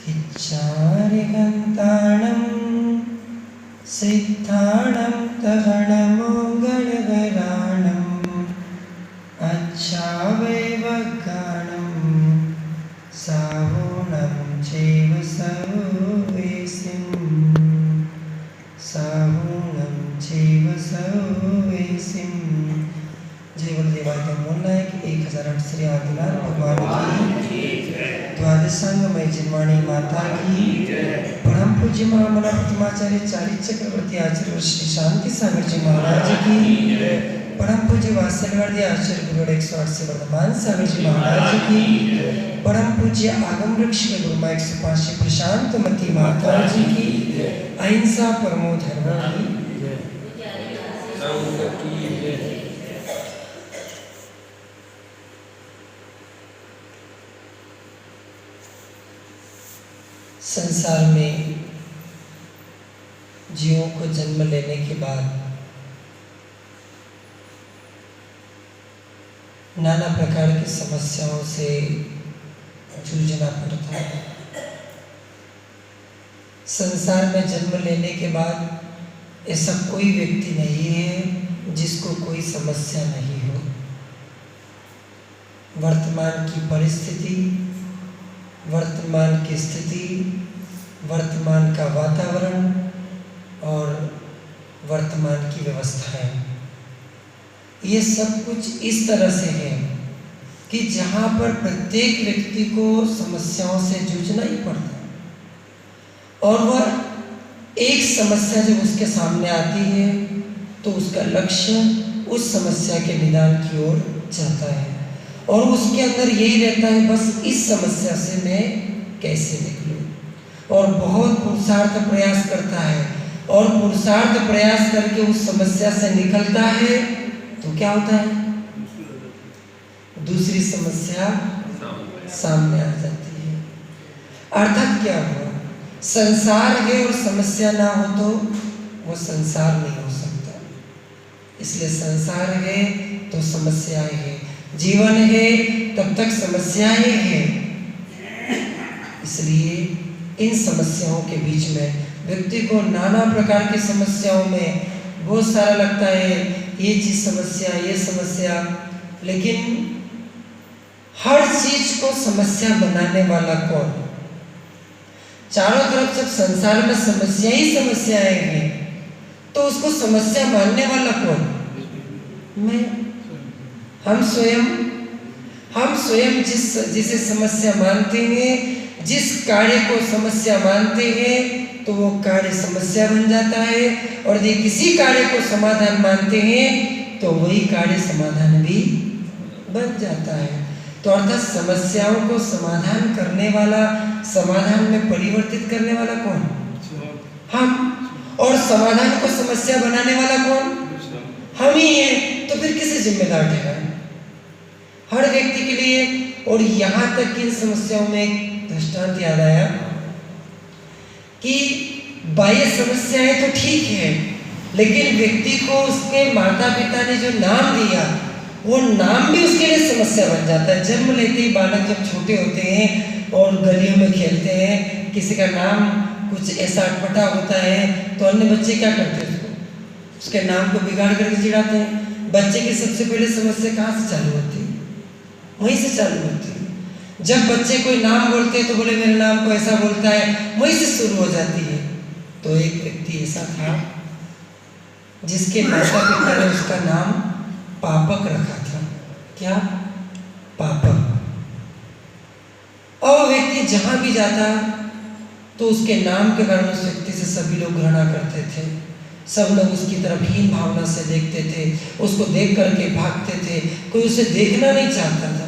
किच्चारिगन्ताणं सिद्धाणं तगणमोगणगराणम् अच्छावैवगाणं सावूणं चैव सवेसिं सावूणं चैव सवेसिं। जय बलदेवाय मोहनायक 1008 श्री आदिनाथ भगवान की द्वादशांगमय जिनवाणी माता की परम पूज्य महामना प्रतिमाचार्य चारी चक्रवर्ती आचार्य श्री शांति सागर जी महाराज की परम पूज्य वात्सल्यवर्ती आचार्य गुरु 108 से वर्धमान सागर जी महाराज की परम पूज्य आगम वृक्ष के गुरुमा 105 से प्रशांत मती माता जी की अहिंसा परमो धर्म की संसार में जीवों को जन्म लेने के बाद नाना प्रकार की समस्याओं से जूझना पड़ता है। संसार में जन्म लेने के बाद ऐसा कोई व्यक्ति नहीं है जिसको कोई समस्या नहीं हो। वर्तमान की परिस्थिति, वर्तमान की स्थिति, वर्तमान का वातावरण और वर्तमान की व्यवस्थाएं, ये सब कुछ इस तरह से है कि जहाँ पर प्रत्येक व्यक्ति को समस्याओं से जूझना ही पड़ता है और वह एक समस्या जब उसके सामने आती है तो उसका लक्ष्य उस समस्या के निदान की ओर जाता है और उसके अंदर यही रहता है बस इस समस्या से मैं कैसे निकलूं, और बहुत पुरुषार्थ प्रयास करता है और पुरुषार्थ प्रयास करके उस समस्या से निकलता है तो क्या होता है, दूसरी समस्या सामने आ जाती है। अर्थात क्या हुआ, संसार है और समस्या ना हो तो वो संसार नहीं हो सकता। इसलिए संसार है तो समस्याएं हैं, जीवन है तब तक समस्याएं हैं। इसलिए इन समस्याओं के बीच में व्यक्ति को नाना प्रकार की समस्याओं में बहुत सारा लगता है, ये चीज समस्या, ये समस्या, लेकिन हर चीज को समस्या बनाने वाला कौन? चारों तरफ जब संसार में समस्या ही समस्याएं हैं तो उसको समस्या मानने वाला कौन? मैं, हम स्वयं जिसे समस्या मानते हैं, जिस कार्य को समस्या मानते हैं तो वो कार्य समस्या बन जाता है, और यदि किसी कार्य को समाधान मानते हैं तो वही कार्य समाधान भी बन जाता है। तो अर्थात समस्याओं को समाधान करने वाला, समाधान में परिवर्तित करने वाला कौन? हम। और समाधान को समस्या बनाने वाला कौन? हम ही हैं। तो फिर किसे जिम्मेदार ठहराएं? हर व्यक्ति के लिए। और यहाँ तक कि इन समस्याओं में एक दृष्टांत याद आया कि बाह्य समस्याएं तो ठीक है, लेकिन व्यक्ति को उसके माता पिता ने जो नाम दिया वो नाम भी उसके लिए समस्या बन जाता है। जन्म लेते ही बालक जब छोटे होते हैं और गलियों में खेलते हैं, किसी का नाम कुछ ऐसा अटपटा होता है तो अन्य बच्चे क्या करते हैं, उसके नाम को बिगाड़ करके चिढ़ाते हैं। बच्चे की सबसे पहले समस्या कहाँ से चालू होती है? वहीं से चालू होती है। जब बच्चे कोई नाम बोलते हैं तो बोले मेरे नाम को ऐसा बोलता है, वहीं से शुरू हो जाती है। तो एक व्यक्ति ऐसा था जिसके माता पिता ने उसका नाम पापक रखा था। क्या? पापक। और वो व्यक्ति जहां भी जाता तो उसके नाम के कारण उस व्यक्ति से सभी लोग घृणा करते थे, सब लोग उसकी तरफ हीन भावना से देखते थे, उसको देख करके भागते थे, कोई उसे देखना नहीं चाहता था।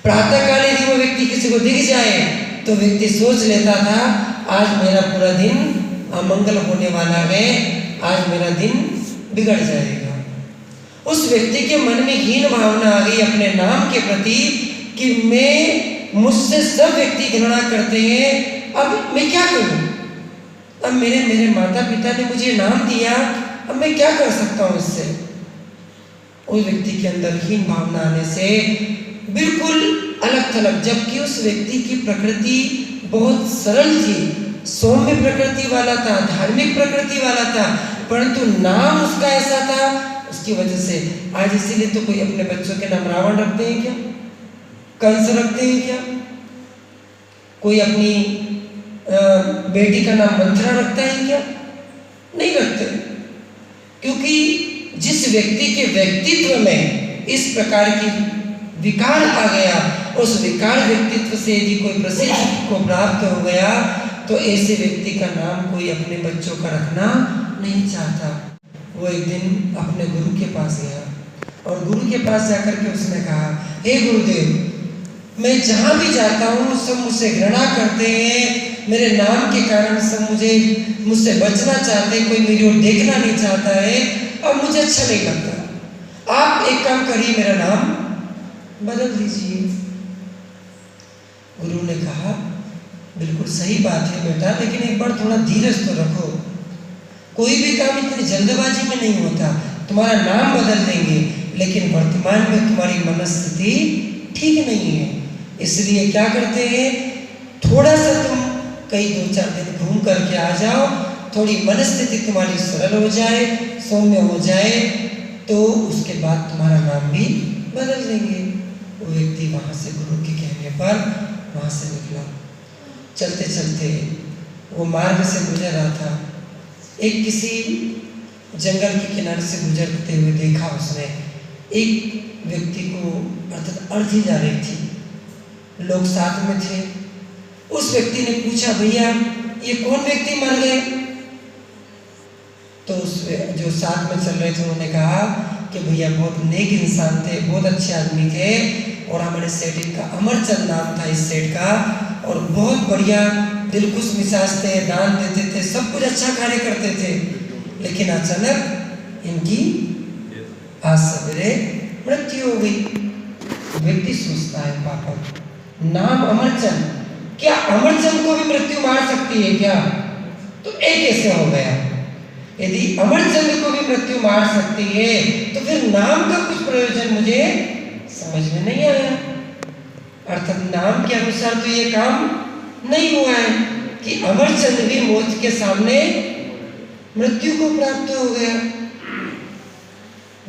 प्रातःकाल यदि वो व्यक्ति किसी को दिख जाए तो व्यक्ति सोच लेता था आज मेरा पूरा दिन अमंगल होने वाला है, आज मेरा दिन बिगड़ जाएगा। उस व्यक्ति के मन में हीन भावना आ गई अपने नाम के प्रति कि मुझसे सब व्यक्ति घृणा करते हैं, अब मैं क्या करूं? अब मेरे माता पिता ने मुझे नाम दिया, अब मैं क्या कर सकता हूं इससे? उस व्यक्ति के अंदर हीन भावना आने से बिल्कुल अलग थलग, जबकि उस व्यक्ति की प्रकृति बहुत सरल थी, सौम्य प्रकृति वाला था, धार्मिक प्रकृति वाला था, परंतु नाम उसका ऐसा था, उसकी वजह से आज इसीलिए तो कोई अपने बच्चों के नाम रावण रखते हैं क्या, कंस रखते हैं क्या, कोई अपनी बेटी का नाम मंथरा रखता है क्या? नहीं रखते, क्योंकि जिस व्यक्ति के व्यक्तित्व में इस प्रकार की विकार आ गया, उस विकार व्यक्तित्व से यदि कोई प्रसिद्धि को प्राप्त हो गया, तो ऐसे व्यक्ति का नाम कोई अपने बच्चों का रखना नहीं चाहता। वो एक दिन अपने गुरु के पास गया और गुरु के पास जाकर के उसने कहा, हे गुरुदेव, मैं जहाँ भी जाता हूँ सब मुझसे घृणा करते हैं, मेरे नाम के कारण सब मुझसे बचना चाहते हैं, कोई मेरी ओर देखना नहीं चाहता है और मुझे अच्छा नहीं लगता। आप एक काम करिए, मेरा नाम बदल दीजिए। गुरु ने कहा, बिल्कुल सही बात है बेटा, लेकिन एक बार थोड़ा धीरज तो रखो, कोई भी काम इतनी जल्दबाजी में नहीं होता। तुम्हारा नाम बदल देंगे, लेकिन वर्तमान में तुम्हारी मनस्थिति ठीक नहीं है, इसलिए क्या करते हैं, थोड़ा सा तुम कई 2-4 दिन घूम करके आ जाओ, थोड़ी मनस्थिति तुम्हारी सरल हो जाए, सौम्य हो जाए, तो उसके बाद तुम्हारा नाम भी बदल देंगे। वो व्यक्ति वहाँ से गुरु के कहने पर वहाँ से निकला। चलते चलते वो मार्ग से गुजर रहा था, एक किसी जंगल के किनारे से गुजरते हुए देखा उसने एक व्यक्ति को, अर्थात अर्धी जा रही थी, लोग साथ में थे। उस व्यक्ति ने पूछा, भैया ये कौन व्यक्ति मर गए? तो उस जो साथ में चल रहे थे उन्होंने कहा कि भैया बहुत नेक इंसान थे, बहुत अच्छे आदमी थे, और हमारे सेठ, इनका अमरचंद नाम था इस सेठ का, और बहुत बढ़िया दिलखुश मिजाज थे, दान देते थे, सब कुछ अच्छा कार्य करते थे, लेकिन अचानक इनकी आज सवेरे मृत्यु हो गई। व्यक्ति सोचता है, पापा नाम अमरचंद, क्या अमरचंद को भी मृत्यु मार सकती है क्या? तो एक कैसे हो गया? यदि अमरचंद को भी मृत्यु मार सकती है, तो फिर नाम का कुछ प्रयोजन मुझे समझ में नहीं आया। अर्थात नाम के अनुसार तो ये काम नहीं हुआ है कि अमरचंद भी मौत के सामने मृत्यु को प्राप्त हो गया।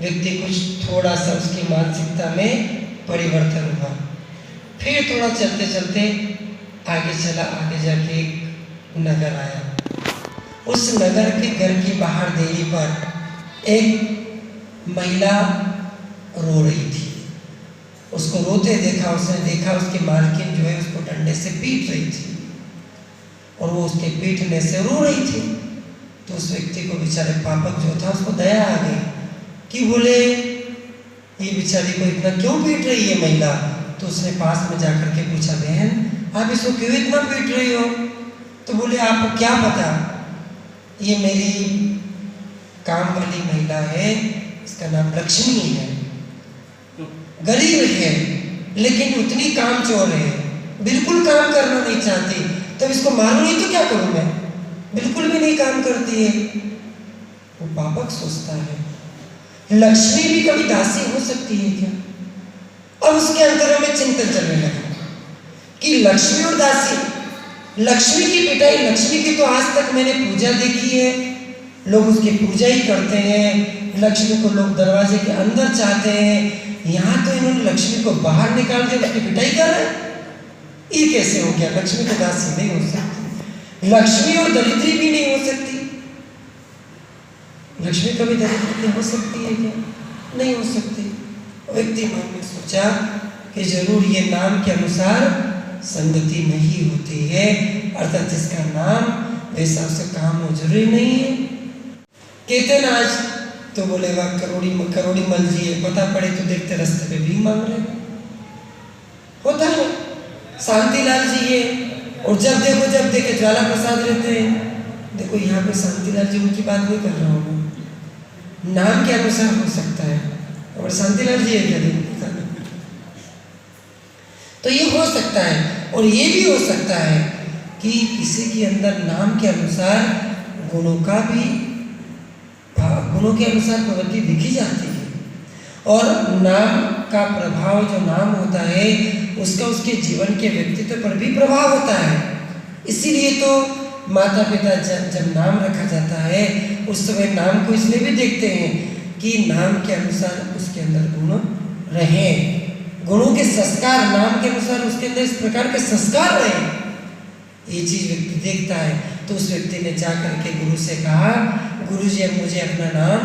व्यक्ति कुछ थोड़ा सा उसकी मानसिकता में परिवर्तन हुआ, फिर थोड़ा चलते चलते आगे चला, आगे जाके एक नगर आया। उस नगर के घर की बाहर देरी पर एक महिला रो रही थी। उसको रोते देखा, उसने देखा उसकी मालकिन जो है उसको डंडे से पीट रही थी और वो उसके पीटने से रो रही थी। तो उस व्यक्ति को, बेचारे पापक जो था, उसको दया आ गई कि बोले ये बेचारी को इतना क्यों पीट रही है महिला? तो उसने पास में जाकर के पूछा, बहन आप इसको क्यों इतना पीट रही हो? तो बोले आपको क्या पता, ये मेरी काम वाली महिला है, इसका नाम लक्ष्मी है, गरीब है, लेकिन उतनी काम चोर है, बिल्कुल काम करना नहीं चाहती, तब इसको मारूंगी तो क्या करूं मैं, बिल्कुल भी नहीं काम करती है। वो पापक सोचता है, लक्ष्मी भी कभी दासी हो सकती है क्या? अब उसके अंदर में चिंतन चलने लगा कि लक्ष्मी और दासी, लक्ष्मी की पिटाई, लक्ष्मी की तो आज तक मैंने पूजा देखी है, लोग उसकी पूजा ही करते हैं, लक्ष्मी को लोग दरवाजे के अंदर चाहते हैं, यहाँ तो इन्होंने लक्ष्मी को बाहर निकाल दिया, उसकी पिटाई कर रहे हैं। ये कैसे हो गया? लक्ष्मी तो दासी नहीं हो सकती, लक्ष्मी और दरिद्री भी नहीं हो सकती। लक्ष्मी कभी दरिद्री हो सकती है क्या? नहीं हो सकती। व्यक्ति मन में सोचा कि जरूर ये नाम के अनुसार संगति नहीं होती है, अर्थात जिसका नाम वैसा उसका काम हो जरूरी नहीं है। कहते ना आज तो बोले वाह करोड़ी मल जी है, पता पड़े तो देखते रास्ते पे भी मांग रहे होता है। शांतिलाल जी है, और जब देखे ज्वाला प्रसाद रहते हैं। देखो यहाँ पे शांतिलाल जी उनकी बात नहीं कर रहा हूँ, नाम के अनुसार हो सकता है, और शांतिलाल जी है क्या देखते? तो ये हो सकता है, और ये भी हो सकता है कि किसी के अंदर नाम के अनुसार गुणों के अनुसार प्रवृत्ति दिखी जाती है, और नाम का प्रभाव जो नाम होता है उसका उसके जीवन के व्यक्तित्व पर भी प्रभाव होता है। इसीलिए तो माता पिता जब नाम रखा जाता है उस समय नाम को इसलिए भी देखते हैं कि नाम के अनुसार उसके अंदर गुण रहे, गुणों के संस्कार, नाम के अनुसार उसके अंदर इस प्रकार के संस्कार रहे, ये चीज व्यक्ति देखता है। तो उस व्यक्ति ने जाकर के गुरु से कहा, गुरुजी अब मुझे अपना नाम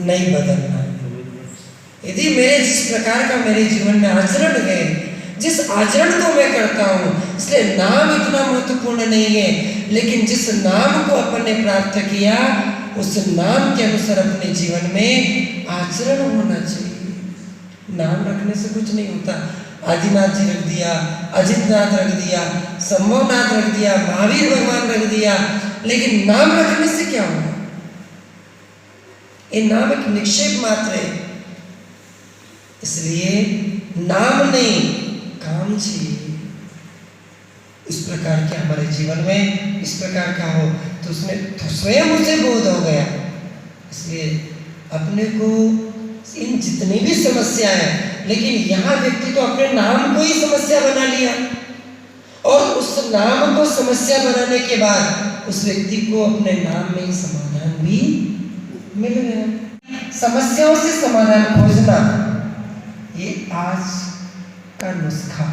नहीं बदलना, यदि मेरे जिस प्रकार का मेरे जीवन में आचरण है, जिस आचरण को मैं करता हूँ, इसलिए नाम इतना महत्वपूर्ण नहीं है, लेकिन जिस नाम को अपन ने प्राप्त किया उस नाम के अनुसार अपने जीवन में आचरण होना चाहिए। नाम रखने से कुछ नहीं होता। आदिनाथ जी रख दिया, अजितनाथ रख दिया, संभवनाथ रख दिया, महावीर भगवान रख दिया, लेकिन नाम रखने से क्या होगा? ये नाम एक निक्षेप मात्र है। इसलिए नाम नहीं, काम चाहिए। इस प्रकार के हमारे जीवन में इस प्रकार का हो तो उसमें तो स्वयं उसे बोध हो गया। इसलिए अपने को इन जितनी भी समस्या है, लेकिन यहाँ व्यक्ति तो अपने नाम को ही समस्या बना लिया, और उस नाम को समस्या बनाने के बाद उस व्यक्ति को अपने नाम में ही समाधान भी मिल गया। समस्याओं से समाधान खोजना ये आज का नुस्खा।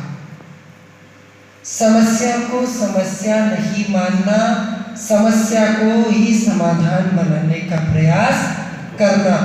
समस्या को समस्या नहीं मानना, समस्या को ही समाधान बनाने का प्रयास करना।